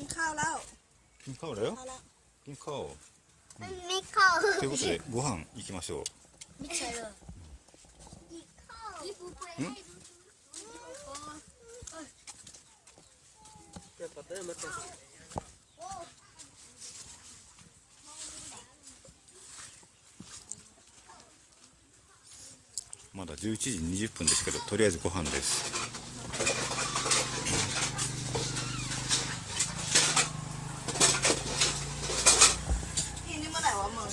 นข้าวแล้ว กินข้าวแล้ว ข้าวแล้ว กินข้าว มันไม่เข้า ということでご飯行きましょう。ไม่ใช่เลยญี่ปุ่นไปให้ดูまだ11時20分ですけど、とりあえずご飯です。ที่นี่เมื่อไหร่วะมึง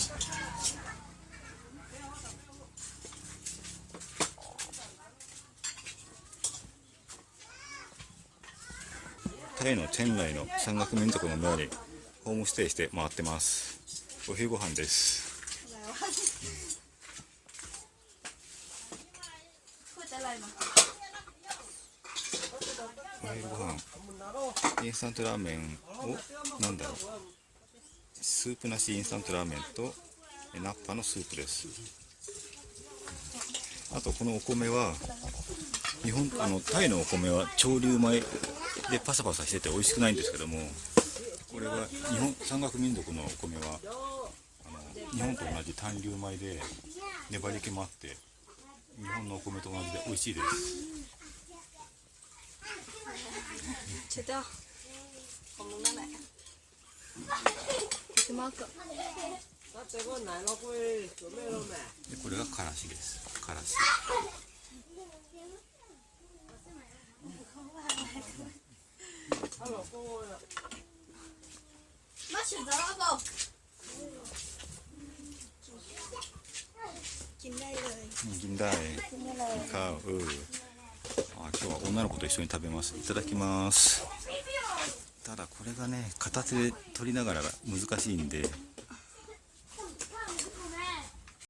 タイのチェンライの山岳民族の村にホームステイして回ってます。お昼ご飯です。อะไรวะพูดอะไรมา お昼ご飯インスタントラーメンをなんだろう、スープなしインスタントラーメンとナッパのスープです。あとこのお米はタイのお米は潮流米でパサパサしてて美味しくないんですけども、これは山岳民族のお米は日本と同じ単粒米で粘り気もあって日本のお米と同じで美味しいです。เช็ดเจ้าของมึงนั่นแหละชิมากเกでこれがからしです。からし。มาชิมแล้วบอกกินได้เลย 銀だい。กินได้เลย 買う。今日は女の子と一緒に食べます。いただきます。ただこれがね、片手で取りながらが難しいんで、